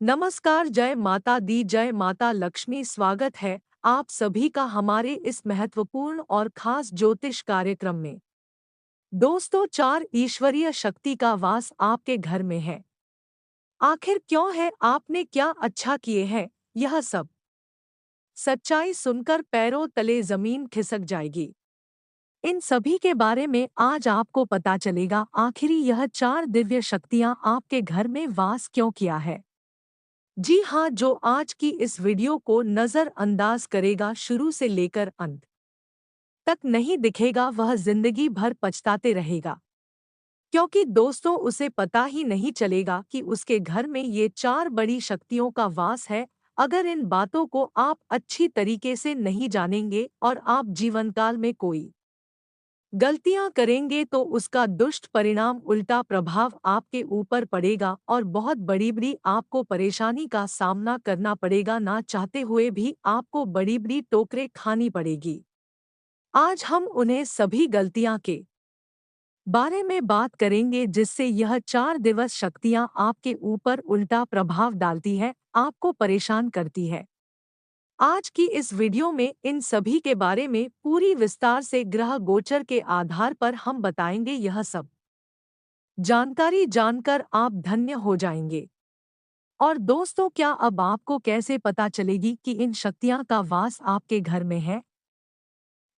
नमस्कार, जय माता दी, जय माता लक्ष्मी। स्वागत है आप सभी का हमारे इस महत्वपूर्ण और खास ज्योतिष कार्यक्रम में। दोस्तों, चार ईश्वरीय शक्ति का वास आपके घर में है। आखिर क्यों है, आपने क्या अच्छा किए हैं, यह सब सच्चाई सुनकर पैरों तले जमीन खिसक जाएगी। इन सभी के बारे में आज आपको पता चलेगा। आखिर यह चार दिव्य शक्तियां आपके घर में वास क्यों किया है। जी हाँ, जो आज की इस वीडियो को नज़रअंदाज करेगा, शुरू से लेकर अंत तक नहीं दिखेगा, वह जिंदगी भर पछताते रहेगा। क्योंकि दोस्तों, उसे पता ही नहीं चलेगा कि उसके घर में ये चार बड़ी शक्तियों का वास है। अगर इन बातों को आप अच्छी तरीके से नहीं जानेंगे और आप जीवनकाल में कोई गलतियां करेंगे तो उसका दुष्ट परिणाम, उल्टा प्रभाव आपके ऊपर पड़ेगा और बहुत बड़ी बड़ी आपको परेशानी का सामना करना पड़ेगा। ना चाहते हुए भी आपको बड़ी बड़ी टोकरें खानी पड़ेगी। आज हम उन्हें सभी गलतियां के बारे में बात करेंगे जिससे यह चार दिवस शक्तियां आपके ऊपर उल्टा प्रभाव डालती है, आपको परेशान करती है। आज की इस वीडियो में इन सभी के बारे में पूरी विस्तार से ग्रह गोचर के आधार पर हम बताएंगे। यह सब जानकारी जानकर आप धन्य हो जाएंगे। और दोस्तों, क्या अब आपको कैसे पता चलेगी कि इन शक्तियां का वास आपके घर में है?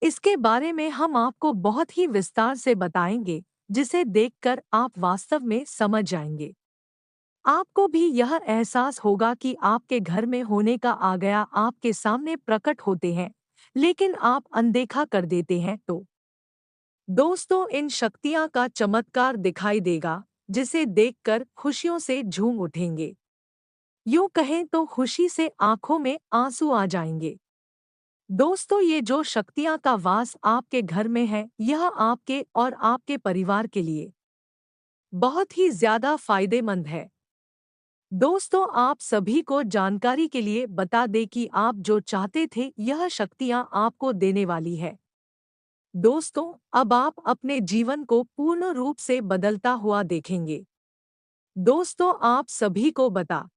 इसके बारे में हम आपको बहुत ही विस्तार से बताएंगे, जिसे देखकर आप वास्तव में समझ जाएंगे। आपको भी यह एहसास होगा कि आपके घर में होने का आ गया आपके सामने प्रकट होते हैं, लेकिन आप अनदेखा कर देते हैं। तो दोस्तों, इन शक्तियां का चमत्कार दिखाई देगा, जिसे देखकर खुशियों से झूम उठेंगे। यूं कहें तो खुशी से आंखों में आंसू आ जाएंगे। दोस्तों, ये जो शक्तियां का वास आपके घर में है, यह आपके और आपके परिवार के लिए बहुत ही ज्यादा फायदेमंद है। दोस्तों, आप सभी को जानकारी के लिए बता दें कि आप जो चाहते थे, यह शक्तियां आपको देने वाली है। दोस्तों, अब आप अपने जीवन को पूर्ण रूप से बदलता हुआ देखेंगे। दोस्तों, आप सभी को बता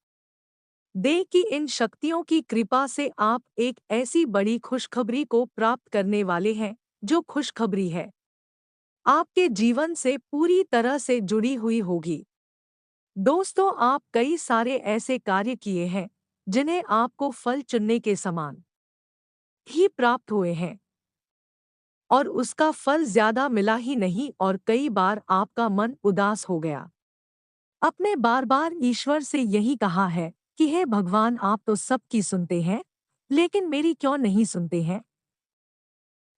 दें कि इन शक्तियों की कृपा से आप एक ऐसी बड़ी खुशखबरी को प्राप्त करने वाले हैं, जो खुशखबरी है आपके जीवन से पूरी तरह से जुड़ी हुई होगी। दोस्तों, आप कई सारे ऐसे कार्य किए हैं जिन्हें आपको फल चुनने के समान ही प्राप्त हुए हैं, और उसका फल ज्यादा मिला ही नहीं, और कई बार आपका मन उदास हो गया। आपने बार बार ईश्वर से यही कहा है कि हे भगवान, आप तो सबकी सुनते हैं, लेकिन मेरी क्यों नहीं सुनते हैं।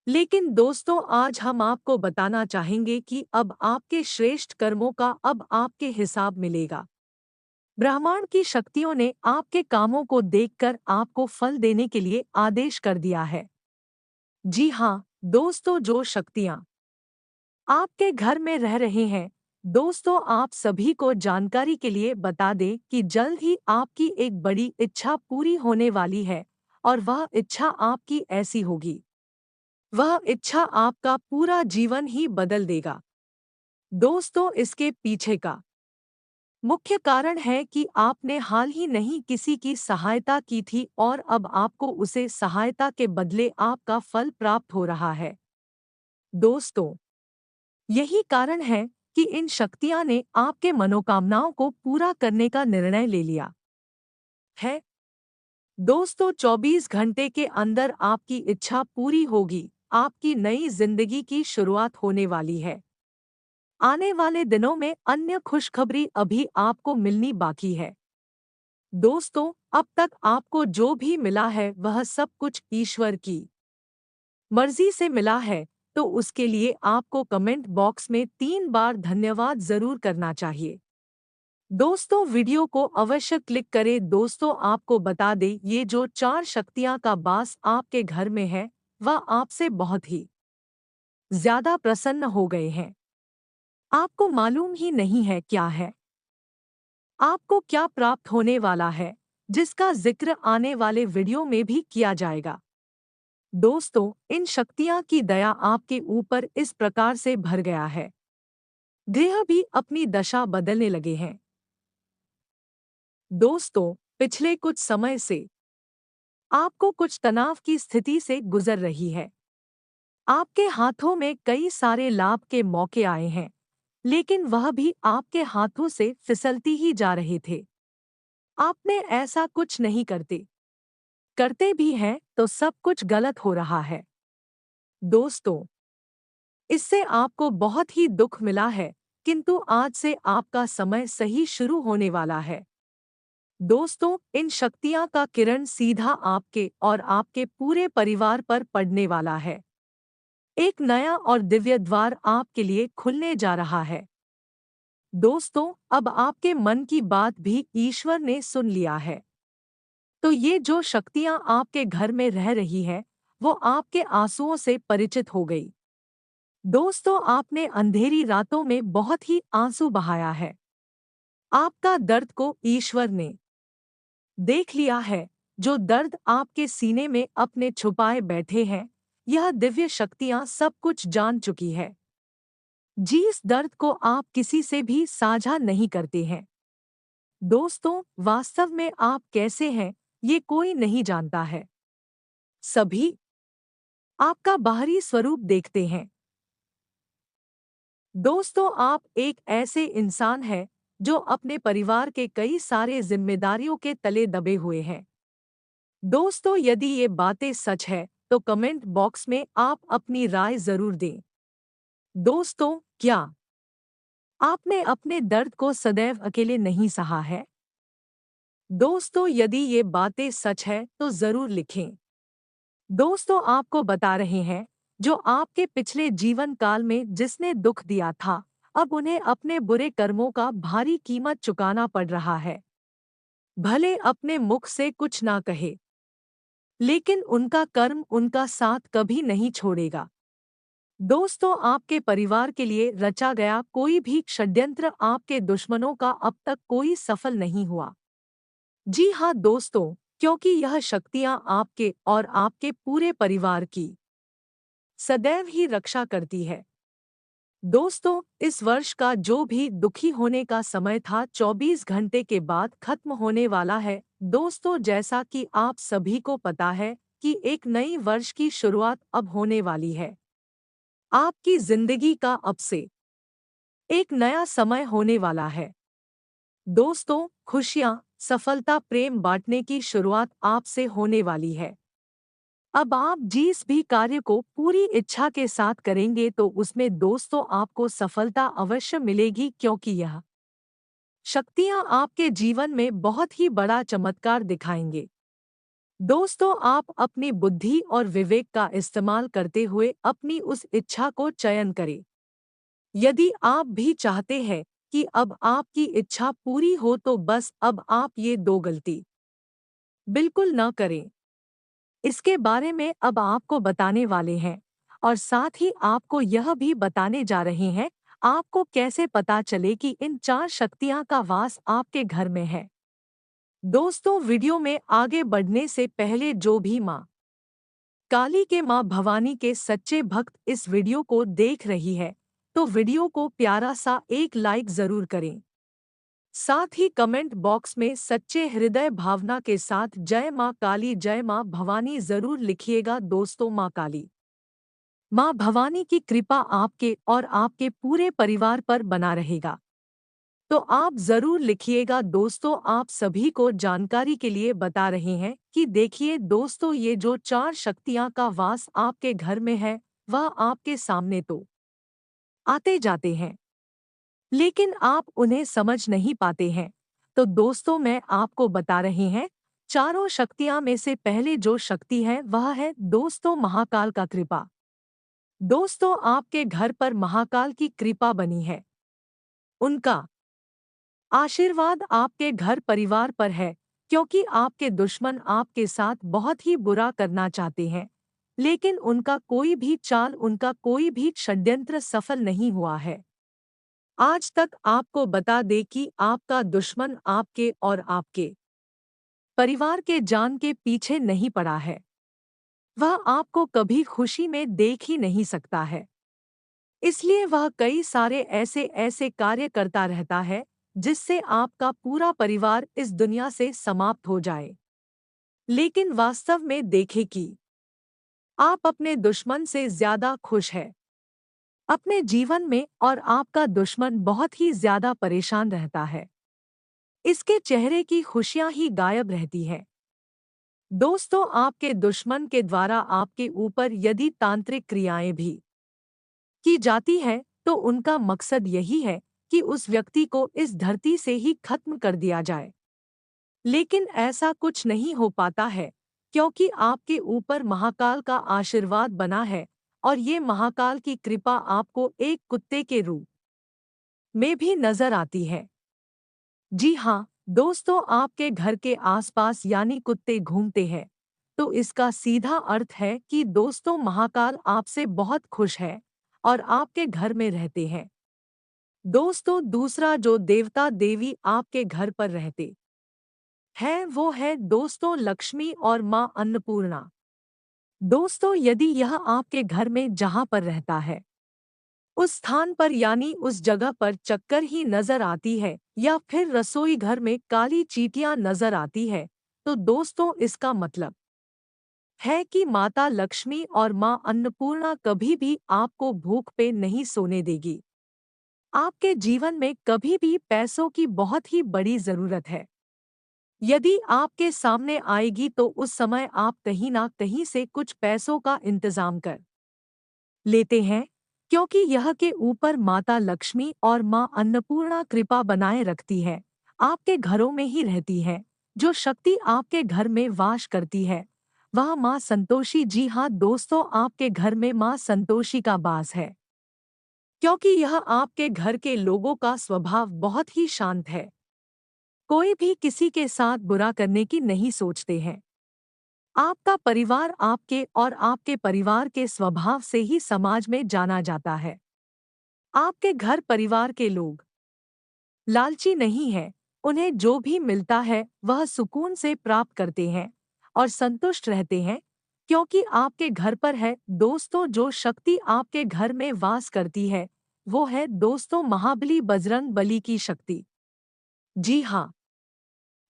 लेकिन दोस्तों, आज हम आपको बताना चाहेंगे कि अब आपके श्रेष्ठ कर्मों का अब आपके हिसाब मिलेगा। ब्रह्मांड की शक्तियों ने आपके कामों को देखकर आपको फल देने के लिए आदेश कर दिया है। जी हाँ दोस्तों, जो शक्तियाँ आपके घर में रह रहे हैं, दोस्तों, आप सभी को जानकारी के लिए बता दें कि जल्द ही आपकी एक बड़ी इच्छा पूरी होने वाली है। और वह इच्छा आपकी ऐसी होगी, वह इच्छा आपका पूरा जीवन ही बदल देगा। दोस्तों, इसके पीछे का मुख्य कारण है कि आपने हाल ही नहीं किसी की सहायता की थी, और अब आपको उसे सहायता के बदले आपका फल प्राप्त हो रहा है। दोस्तों, यही कारण है कि इन शक्तियां ने आपके मनोकामनाओं को पूरा करने का निर्णय ले लिया है। दोस्तों, 24 घंटे के अंदर आपकी इच्छा पूरी होगी। आपकी नई जिंदगी की शुरुआत होने वाली है। आने वाले दिनों में अन्य खुशखबरी अभी आपको मिलनी बाकी है। दोस्तों, अब तक आपको जो भी मिला है, वह सब कुछ ईश्वर की मर्जी से मिला है, तो उसके लिए आपको कमेंट बॉक्स में 3 बार धन्यवाद जरूर करना चाहिए। दोस्तों, वीडियो को अवश्य क्लिक करें। दोस्तों, आपको बता दें, ये जो चार शक्तियां का वास आपके घर में है, वह आपसे बहुत ही ज्यादा प्रसन्न हो गए हैं। आपको मालूम ही नहीं है क्या है, आपको क्या प्राप्त होने वाला है, जिसका जिक्र आने वाले वीडियो में भी किया जाएगा। दोस्तों, इन शक्तियां की दया आपके ऊपर इस प्रकार से भर गया है, ग्रह भी अपनी दशा बदलने लगे हैं। दोस्तों, पिछले कुछ समय से आपको कुछ तनाव की स्थिति से गुजर रही है। आपके हाथों में कई सारे लाभ के मौके आए हैं, लेकिन वह भी आपके हाथों से फिसलती ही जा रहे थे। आपने ऐसा कुछ नहीं करते। करते भी हैं तो सब कुछ गलत हो रहा है। दोस्तों, इससे आपको बहुत ही दुख मिला है, किंतु आज से आपका समय सही शुरू होने वाला है। दोस्तों, इन शक्तियां का किरण सीधा आपके और आपके पूरे परिवार पर पड़ने वाला है। एक नया और दिव्य द्वार आपके लिए खुलने जा रहा है। दोस्तों, अब आपके मन की बात भी ईश्वर ने सुन लिया है। तो ये जो शक्तियां आपके घर में रह रही है, वो आपके आंसुओं से परिचित हो गई। दोस्तों, आपने अंधेरी रातों में बहुत ही आंसू बहाया है। आपका दर्द को ईश्वर ने देख लिया है। जो दर्द आपके सीने में अपने छुपाए बैठे हैं, यह दिव्य शक्तियां सब कुछ जान चुकी है। जिस दर्द को आप किसी से भी साझा नहीं करते हैं। दोस्तों, वास्तव में आप कैसे हैं, ये कोई नहीं जानता है। सभी आपका बाहरी स्वरूप देखते हैं। दोस्तों, आप एक ऐसे इंसान हैं जो अपने परिवार के कई सारे जिम्मेदारियों के तले दबे हुए हैं। दोस्तों, यदि ये बातें सच है तो कमेंट बॉक्स में आप अपनी राय जरूर दें। दोस्तों, क्या आपने अपने दर्द को सदैव अकेले नहीं सहा है? दोस्तों, यदि ये बातें सच है तो जरूर लिखें। दोस्तों, आपको बता रहे हैं, जो आपके पिछले जीवन काल में जिसने दुख दिया था, अब उन्हें अपने बुरे कर्मों का भारी कीमत चुकाना पड़ रहा है। भले अपने मुख से कुछ ना कहे, लेकिन उनका कर्म उनका साथ कभी नहीं छोड़ेगा। दोस्तों, आपके परिवार के लिए रचा गया कोई भी षड्यंत्र आपके दुश्मनों का अब तक कोई सफल नहीं हुआ। जी हाँ दोस्तों, क्योंकि यह शक्तियाँ आपके और आपके पूरे परिवार की सदैव ही रक्षा करती है। दोस्तों, इस वर्ष का जो भी दुखी होने का समय था 24 घंटे के बाद खत्म होने वाला है। दोस्तों, जैसा कि आप सभी को पता है कि एक नई वर्ष की शुरुआत अब होने वाली है। आपकी जिंदगी का अब से एक नया समय होने वाला है। दोस्तों, खुशियाँ, सफलता, प्रेम बांटने की शुरुआत आपसे होने वाली है। अब आप जिस भी कार्य को पूरी इच्छा के साथ करेंगे तो उसमें दोस्तों आपको सफलता अवश्य मिलेगी, क्योंकि यह शक्तियाँ आपके जीवन में बहुत ही बड़ा चमत्कार दिखाएंगे। दोस्तों, आप अपनी बुद्धि और विवेक का इस्तेमाल करते हुए अपनी उस इच्छा को चयन करें। यदि आप भी चाहते हैं कि अब आपकी इच्छा पूरी हो तो बस अब आप ये दो गलती बिल्कुल न करें। इसके बारे में अब आपको बताने वाले हैं, और साथ ही आपको यह भी बताने जा रहे हैं आपको कैसे पता चले कि इन चार शक्तियां का वास आपके घर में है। दोस्तों, वीडियो में आगे बढ़ने से पहले जो भी माँ काली के माँ भवानी के सच्चे भक्त इस वीडियो को देख रही है, तो वीडियो को प्यारा सा एक लाइक जरूर करें। साथ ही कमेंट बॉक्स में सच्चे हृदय भावना के साथ जय माँ काली, जय माँ भवानी जरूर लिखिएगा। दोस्तों, माँ काली, माँ भवानी की कृपा आपके और आपके पूरे परिवार पर बना रहेगा। तो आप जरूर लिखिएगा। दोस्तों, आप सभी को जानकारी के लिए बता रहे हैं कि देखिए दोस्तों, ये जो चार शक्तियाँ का वास आपके घर में है, वह आपके सामने तो आते जाते हैं, लेकिन आप उन्हें समझ नहीं पाते हैं। तो दोस्तों, मैं आपको बता रहे हैं, चारों शक्तियां में से पहले जो शक्ति है वह है दोस्तों महाकाल का कृपा। दोस्तों, आपके घर पर महाकाल की कृपा बनी है। उनका आशीर्वाद आपके घर परिवार पर है, क्योंकि आपके दुश्मन आपके साथ बहुत ही बुरा करना चाहते हैं, लेकिन उनका कोई भी चाल, उनका कोई भी षड्यंत्र सफल नहीं हुआ है। आज तक आपको बता दे कि आपका दुश्मन आपके और आपके परिवार के जान के पीछे नहीं पड़ा है। वह आपको कभी खुशी में देख ही नहीं सकता है। इसलिए वह कई सारे ऐसे ऐसे कार्य करता रहता है जिससे आपका पूरा परिवार इस दुनिया से समाप्त हो जाए। लेकिन वास्तव में देखें कि आप अपने दुश्मन से ज्यादा खुश हैं अपने जीवन में, और आपका दुश्मन बहुत ही ज्यादा परेशान रहता है। इसके चेहरे की खुशियां ही गायब रहती हैं। दोस्तों, आपके दुश्मन के द्वारा आपके ऊपर यदि तांत्रिक क्रियाएं भी की जाती है, तो उनका मकसद यही है कि उस व्यक्ति को इस धरती से ही खत्म कर दिया जाए। लेकिन ऐसा कुछ नहीं हो पाता है, क्योंकि आपके ऊपर महाकाल का आशीर्वाद बना है, और ये महाकाल की कृपा आपको एक कुत्ते के रूप में भी नजर आती है। जी हाँ दोस्तों, आपके घर के आसपास यानी कुत्ते घूमते हैं, तो इसका सीधा अर्थ है कि दोस्तों महाकाल आपसे बहुत खुश है और आपके घर में रहते हैं। दोस्तों, दूसरा जो देवता देवी आपके घर पर रहते हैं वो है दोस्तों लक्ष्मी और माँ अन्नपूर्णा। दोस्तों, यदि यह आपके घर में जहाँ पर रहता है उस स्थान पर यानी उस जगह पर चक्कर ही नजर आती है, या फिर रसोई घर में काली चींटियां नजर आती है, तो दोस्तों इसका मतलब है कि माता लक्ष्मी और मां अन्नपूर्णा कभी भी आपको भूख पे नहीं सोने देगी। आपके जीवन में कभी भी पैसों की बहुत ही बड़ी जरूरत है, यदि आपके सामने आएगी तो उस समय आप कहीं ना कहीं से कुछ पैसों का इंतजाम कर लेते हैं, क्योंकि यह के ऊपर माता लक्ष्मी और माँ अन्नपूर्णा कृपा बनाए रखती है। आपके घरों में ही रहती है। जो शक्ति आपके घर में वास करती है वह माँ संतोषी। जी हाँ दोस्तों, आपके घर में माँ संतोषी का वास है, क्योंकि यह आपके घर के लोगों का स्वभाव बहुत ही शांत है। कोई भी किसी के साथ बुरा करने की नहीं सोचते हैं। आपका परिवार आपके और आपके परिवार के स्वभाव से ही समाज में जाना जाता है। आपके घर परिवार के लोग लालची नहीं हैं, उन्हें जो भी मिलता है वह सुकून से प्राप्त करते हैं और संतुष्ट रहते हैं, क्योंकि आपके घर पर है। दोस्तों, जो शक्ति आपके घर में वास करती है वो है दोस्तों महाबली बजरंग बली की शक्ति। जी हाँ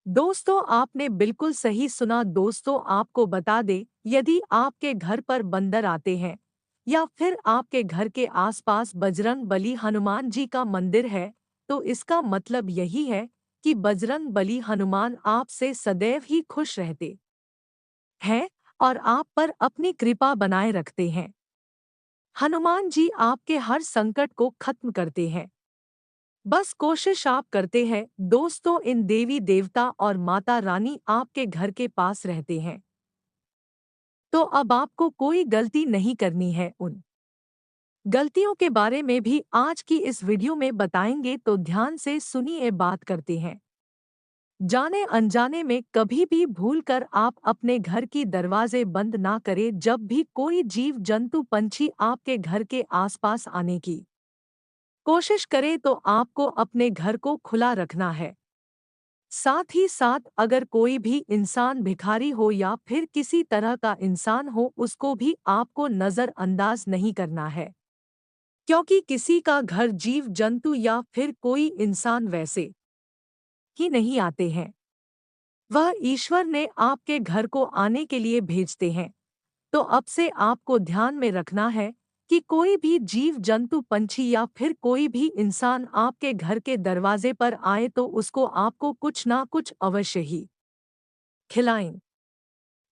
दोस्तों, आपने बिल्कुल सही सुना। दोस्तों, आपको बता दें, यदि आपके घर पर बंदर आते हैं या फिर आपके घर के आसपास बजरंग बली हनुमान जी का मंदिर है, तो इसका मतलब यही है कि बजरंग बली हनुमान आपसे सदैव ही खुश रहते हैं और आप पर अपनी कृपा बनाए रखते हैं। हनुमान जी आपके हर संकट को खत्म करते हैं। बस कोशिश आप करते हैं। दोस्तों, इन देवी देवता और माता रानी आपके घर के पास रहते हैं, तो अब आपको कोई गलती नहीं करनी है। उन गलतियों के बारे में भी आज की इस वीडियो में बताएंगे, तो ध्यान से सुनिए। बात करते हैं। जाने अनजाने में कभी भी भूलकर आप अपने घर की दरवाजे बंद ना करें। जब भी कोई जीव जंतु पंछी आपके घर के आसपास आने की कोशिश करे तो आपको अपने घर को खुला रखना है। साथ ही साथ अगर कोई भी इंसान भिखारी हो या फिर किसी तरह का इंसान हो, उसको भी आपको नज़रअंदाज नहीं करना है, क्योंकि किसी का घर जीव जंतु या फिर कोई इंसान वैसे ही नहीं आते हैं। वह ईश्वर ने आपके घर को आने के लिए भेजते हैं। तो अब से आपको ध्यान में रखना है कि कोई भी जीव जंतु पंछी या फिर कोई भी इंसान आपके घर के दरवाजे पर आए तो उसको आपको कुछ ना कुछ अवश्य ही खिलाएं,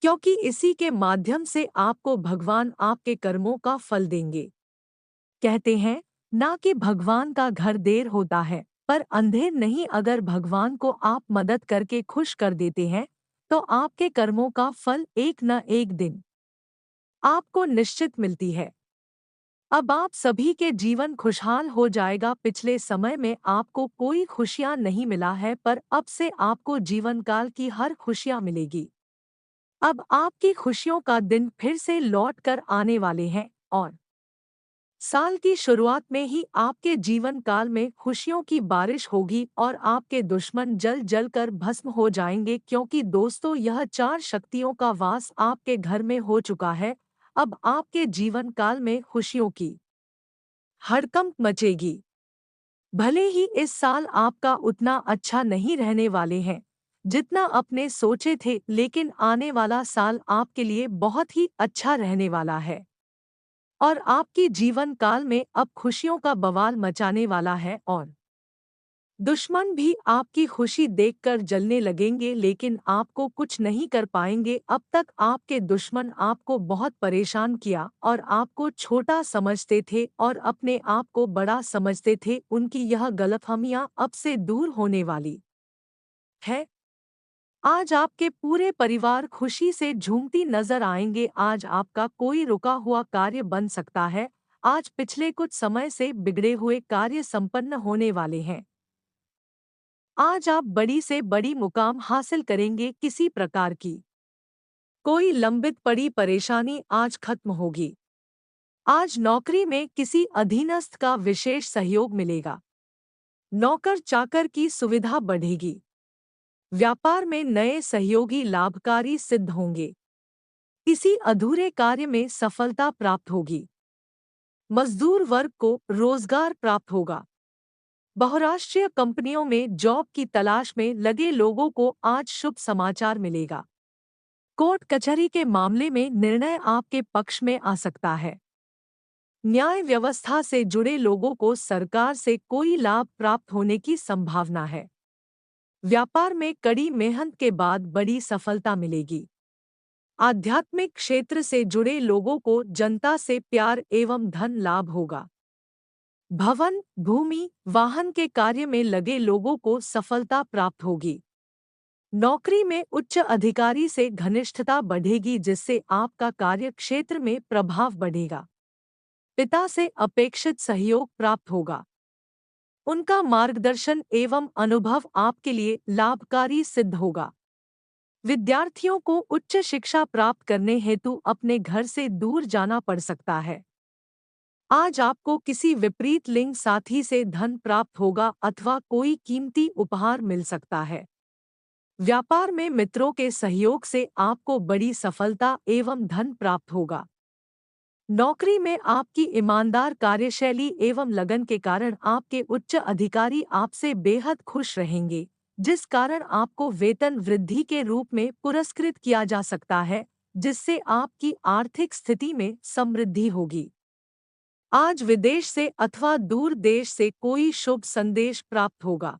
क्योंकि इसी के माध्यम से आपको भगवान आपके कर्मों का फल देंगे। कहते हैं ना कि भगवान का घर देर होता है पर अंधेर नहीं। अगर भगवान को आप मदद करके खुश कर देते हैं तो आपके कर्मों का फल एक न एक दिन आपको निश्चित मिलती है। अब आप सभी के जीवन खुशहाल हो जाएगा। पिछले समय में आपको कोई खुशियां नहीं मिला है, पर अब से आपको जीवन काल की हर खुशियां मिलेगी। अब आपकी खुशियों का दिन फिर से लौट कर आने वाले हैं, और साल की शुरुआत में ही आपके जीवन काल में खुशियों की बारिश होगी और आपके दुश्मन जल जल कर भस्म हो जाएंगे, क्योंकि दोस्तों यह चार शक्तियों का वास आपके घर में हो चुका है। अब आपके जीवन काल में खुशियों की हड़कंप मचेगी। भले ही इस साल आपका उतना अच्छा नहीं रहने वाले हैं जितना अपने सोचे थे, लेकिन आने वाला साल आपके लिए बहुत ही अच्छा रहने वाला है और आपकी जीवन काल में अब खुशियों का बवाल मचाने वाला है। और दुश्मन भी आपकी खुशी देखकर जलने लगेंगे, लेकिन आपको कुछ नहीं कर पाएंगे। अब तक आपके दुश्मन आपको बहुत परेशान किया और आपको छोटा समझते थे और अपने आप को बड़ा समझते थे। उनकी यह गलतफहमियां अब से दूर होने वाली है। आज आपके पूरे परिवार खुशी से झूमती नजर आएंगे। आज आपका कोई रुका हुआ कार्य बन सकता है। आज पिछले कुछ समय से बिगड़े हुए कार्य संपन्न होने वाले हैं। आज आप बड़ी से बड़ी मुकाम हासिल करेंगे। किसी प्रकार की कोई लंबित पड़ी परेशानी आज खत्म होगी। आज नौकरी में किसी अधीनस्थ का विशेष सहयोग मिलेगा। नौकर चाकर की सुविधा बढ़ेगी। व्यापार में नए सहयोगी लाभकारी सिद्ध होंगे। किसी अधूरे कार्य में सफलता प्राप्त होगी। मजदूर वर्ग को रोजगार प्राप्त होगा। बहुराष्ट्रीय कंपनियों में जॉब की तलाश में लगे लोगों को आज शुभ समाचार मिलेगा। कोर्ट कचहरी के मामले में निर्णय आपके पक्ष में आ सकता है। न्याय व्यवस्था से जुड़े लोगों को सरकार से कोई लाभ प्राप्त होने की संभावना है। व्यापार में कड़ी मेहनत के बाद बड़ी सफलता मिलेगी। आध्यात्मिक क्षेत्र से जुड़े लोगों को जनता से प्यार एवं धन लाभ होगा। भवन, भूमि, वाहन के कार्य में लगे लोगों को सफलता प्राप्त होगी। नौकरी में उच्च अधिकारी से घनिष्ठता बढ़ेगी, जिससे आपका कार्य क्षेत्र में प्रभाव बढ़ेगा। पिता से अपेक्षित सहयोग प्राप्त होगा। उनका मार्गदर्शन एवं अनुभव आपके लिए लाभकारी सिद्ध होगा। विद्यार्थियों को उच्च शिक्षा प्राप्त करने हेतु अपने घर से दूर जाना पड़ सकता है। आज आपको किसी विपरीत लिंग साथी से धन प्राप्त होगा अथवा कोई कीमती उपहार मिल सकता है। व्यापार में मित्रों के सहयोग से आपको बड़ी सफलता एवं धन प्राप्त होगा। नौकरी में आपकी ईमानदार कार्यशैली एवं लगन के कारण आपके उच्च अधिकारी आपसे बेहद खुश रहेंगे, जिस कारण आपको वेतन वृद्धि के रूप में पुरस्कृत किया जा सकता है, जिससे आपकी आर्थिक स्थिति में समृद्धि होगी। आज विदेश से अथवा दूर देश से कोई शुभ संदेश प्राप्त होगा।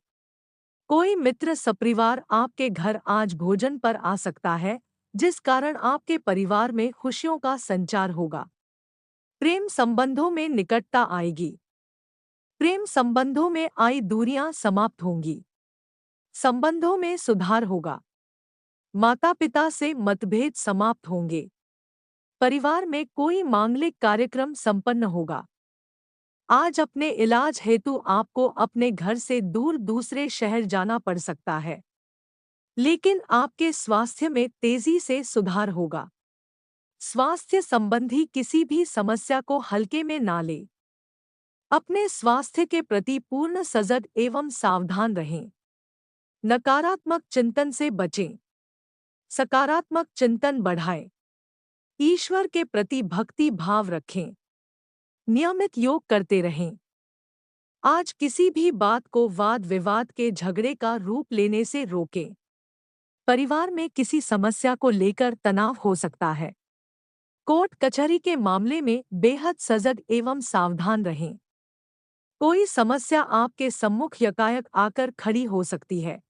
कोई मित्र सपरिवार आपके घर आज भोजन पर आ सकता है, जिस कारण आपके परिवार में खुशियों का संचार होगा। प्रेम संबंधों में निकटता आएगी। प्रेम संबंधों में आई दूरियां समाप्त होंगी। संबंधों में सुधार होगा। माता पिता से मतभेद समाप्त होंगे। परिवार में कोई मांगलिक कार्यक्रम संपन्न होगा। आज अपने इलाज हेतु आपको अपने घर से दूर दूसरे शहर जाना पड़ सकता है, लेकिन आपके स्वास्थ्य में तेजी से सुधार होगा। स्वास्थ्य संबंधी किसी भी समस्या को हल्के में ना ले। अपने स्वास्थ्य के प्रति पूर्ण सजग एवं सावधान रहें। नकारात्मक चिंतन से बचें। सकारात्मक चिंतन बढ़ाएं। ईश्वर के प्रति भक्ति भाव रखें। नियमित योग करते रहें। आज किसी भी बात को वाद विवाद के झगड़े का रूप लेने से रोकें। परिवार में किसी समस्या को लेकर तनाव हो सकता है। कोर्ट कचहरी के मामले में बेहद सजग एवं सावधान रहें। कोई समस्या आपके सम्मुख यकायक आकर खड़ी हो सकती है।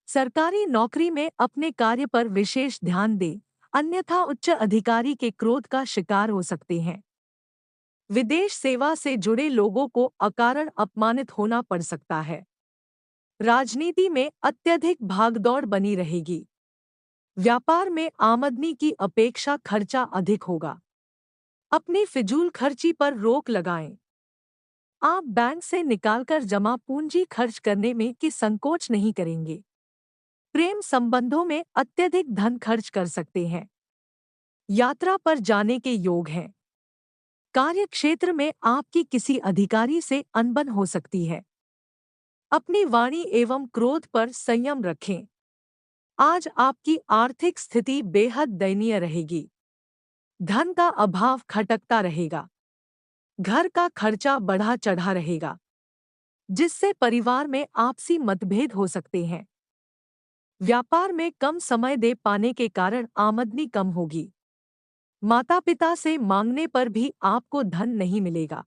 सरकारी नौकरी में अपने कार्य पर विशेष ध्यान दें, अन्यथा उच्च अधिकारी के क्रोध का शिकार हो सकते हैं। विदेश सेवा से जुड़े लोगों को अकारण अपमानित होना पड़ सकता है। राजनीति में अत्यधिक भागदौड़ बनी रहेगी। व्यापार में आमदनी की अपेक्षा खर्चा अधिक होगा। अपनी फिजूल खर्ची पर रोक लगाएं। आप बैंक से निकालकर जमा पूंजी खर्च करने में कि संकोच नहीं करेंगे। प्रेम संबंधों में अत्यधिक धन खर्च कर सकते हैं। यात्रा पर जाने के योग हैं। कार्य क्षेत्र में आपकी किसी अधिकारी से अनबन हो सकती है। अपनी वाणी एवं क्रोध पर संयम रखें। आज आपकी आर्थिक स्थिति बेहद दयनीय रहेगी। धन का अभाव खटकता रहेगा। घर का खर्चा बढ़ा चढ़ा रहेगा। जिससे परिवार में आपसी मतभेद हो सकते हैं। व्यापार में कम समय दे पाने के कारण आमदनी कम होगी। माता पिता से मांगने पर भी आपको धन नहीं मिलेगा।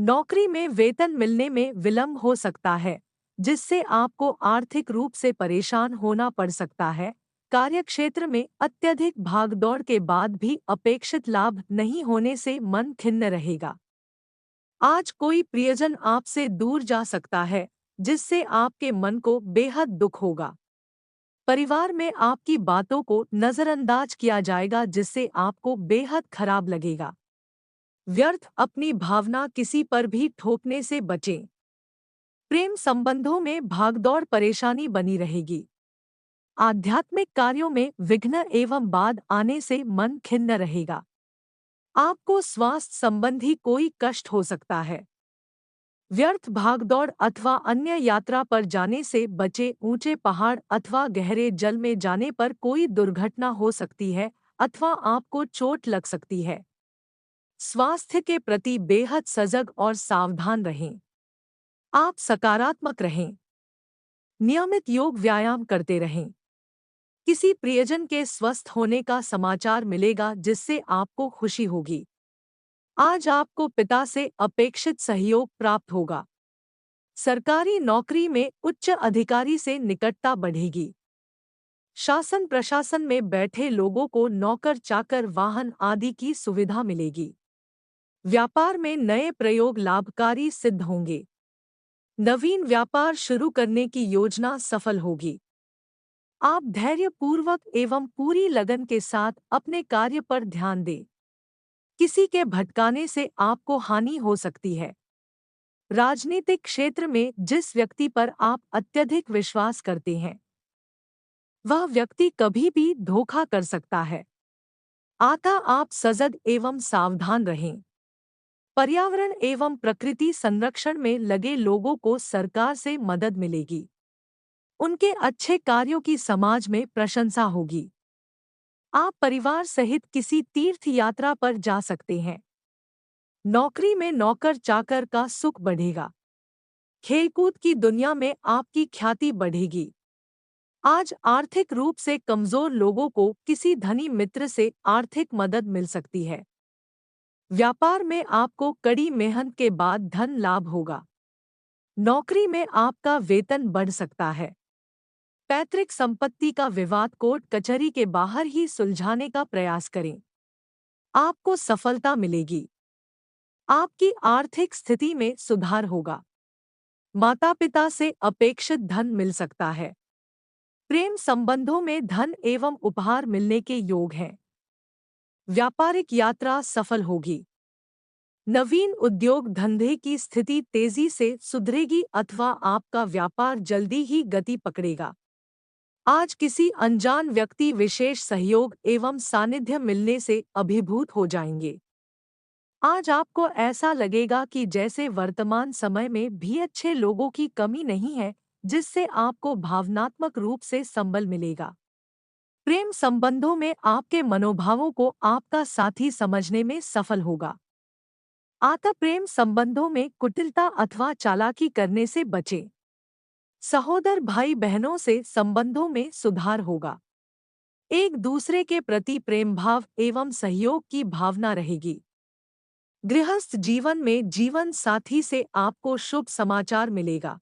नौकरी में वेतन मिलने में विलंब हो सकता है, जिससे आपको आर्थिक रूप से परेशान होना पड़ सकता है। कार्यक्षेत्र में अत्यधिक भागदौड़ के बाद भी अपेक्षित लाभ नहीं होने से मन खिन्न रहेगा। आज कोई प्रियजन आपसे दूर जा सकता है, जिससे आपके मन को बेहद दुख होगा। परिवार में आपकी बातों को नजरअंदाज किया जाएगा, जिससे आपको बेहद खराब लगेगा। व्यर्थ अपनी भावना किसी पर भी थोपने से बचें। प्रेम संबंधों में भागदौड़ परेशानी बनी रहेगी। आध्यात्मिक कार्यों में विघ्न एवं बाध आने से मन खिन्न रहेगा। आपको स्वास्थ्य संबंधी कोई कष्ट हो सकता है। व्यर्थ भागदौड़ अथवा अन्य यात्रा पर जाने से बचे। ऊंचे पहाड़ अथवा गहरे जल में जाने पर कोई दुर्घटना हो सकती है अथवा आपको चोट लग सकती है। स्वास्थ्य के प्रति बेहद सजग और सावधान रहें। आप सकारात्मक रहें। नियमित योग व्यायाम करते रहें। किसी प्रियजन के स्वस्थ होने का समाचार मिलेगा, जिससे आपको खुशी होगी। आज आपको पिता से अपेक्षित सहयोग प्राप्त होगा। सरकारी नौकरी में उच्च अधिकारी से निकटता बढ़ेगी। शासन प्रशासन में बैठे लोगों को नौकर चाकर वाहन आदि की सुविधा मिलेगी। व्यापार में नए प्रयोग लाभकारी सिद्ध होंगे। नवीन व्यापार शुरू करने की योजना सफल होगी। आप धैर्यपूर्वक एवं पूरी लगन के साथ अपने कार्य पर ध्यान दें। किसी के भटकाने से आपको हानि हो सकती है। राजनीतिक क्षेत्र में जिस व्यक्ति पर आप अत्यधिक विश्वास करते हैं, वह व्यक्ति कभी भी धोखा कर सकता है। अतः आप सजग एवं सावधान रहें। पर्यावरण एवं प्रकृति संरक्षण में लगे लोगों को सरकार से मदद मिलेगी। उनके अच्छे कार्यों की समाज में प्रशंसा होगी। आप परिवार सहित किसी तीर्थ यात्रा पर जा सकते हैं। नौकरी में नौकर चाकर का सुख बढ़ेगा। खेलकूद की दुनिया में आपकी ख्याति बढ़ेगी। आज आर्थिक रूप से कमजोर लोगों को किसी धनी मित्र से आर्थिक मदद मिल सकती है। व्यापार में आपको कड़ी मेहनत के बाद धन लाभ होगा। नौकरी में आपका वेतन बढ़ सकता है। पैतृक संपत्ति का विवाद कोर्ट कचहरी के बाहर ही सुलझाने का प्रयास करें। आपको सफलता मिलेगी। आपकी आर्थिक स्थिति में सुधार होगा। माता पिता से अपेक्षित धन मिल सकता है। प्रेम संबंधों में धन एवं उपहार मिलने के योग हैं। व्यापारिक यात्रा सफल होगी। नवीन उद्योग धंधे की स्थिति तेजी से सुधरेगी अथवा आपका व्यापार जल्दी ही गति पकड़ेगा। आज किसी अनजान व्यक्ति विशेष सहयोग एवं सानिध्य मिलने से अभिभूत हो जाएंगे। आज आपको ऐसा लगेगा कि जैसे वर्तमान समय में भी अच्छे लोगों की कमी नहीं है, जिससे आपको भावनात्मक रूप से संबल मिलेगा। प्रेम संबंधों में आपके मनोभावों को आपका साथी समझने में सफल होगा। अतः प्रेम संबंधों में कुटिलता अथवा चालाकी करने से बचें। सहोदर भाई बहनों से संबंधों में सुधार होगा। एक दूसरे के प्रति प्रेम भाव एवं सहयोग की भावना रहेगी। गृहस्थ जीवन में जीवन साथी से आपको शुभ समाचार मिलेगा।